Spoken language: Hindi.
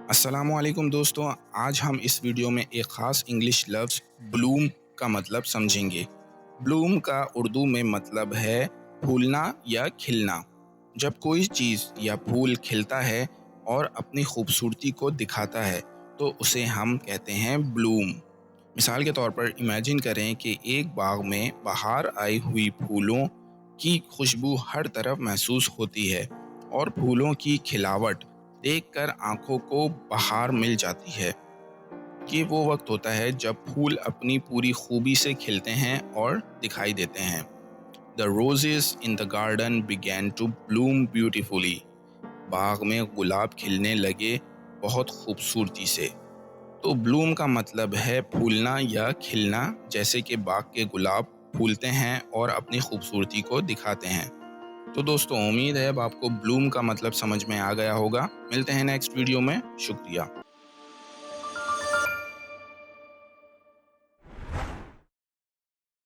अस्सलामुअलैकुम दोस्तों, आज हम इस वीडियो में एक ख़ास इंग्लिश लफ्ज़ ब्लूम का मतलब समझेंगे। ब्लूम का उर्दू में मतलब है फूलना या खिलना। जब कोई चीज़ या फूल खिलता है और अपनी खूबसूरती को दिखाता है तो उसे हम कहते हैं ब्लूम। मिसाल के तौर पर इमेजिन करें कि एक बाग में बाहर आई हुई फूलों की खुशबू हर तरफ महसूस होती है और फूलों की खिलावट देखकर आंखों को बहार मिल जाती है। ये वो वक्त होता है जब फूल अपनी पूरी खूबी से खिलते हैं और दिखाई देते हैं। The roses in the garden began to bloom beautifully. बाग में गुलाब खिलने लगे बहुत खूबसूरती से। तो ब्लूम का मतलब है फूलना या खिलना, जैसे कि बाग के गुलाब फूलते हैं और अपनी खूबसूरती को दिखाते हैं। तो दोस्तों, उम्मीद है अब आपको ब्लूम का मतलब समझ में आ गया होगा। मिलते हैं नेक्स्ट वीडियो में। शुक्रिया।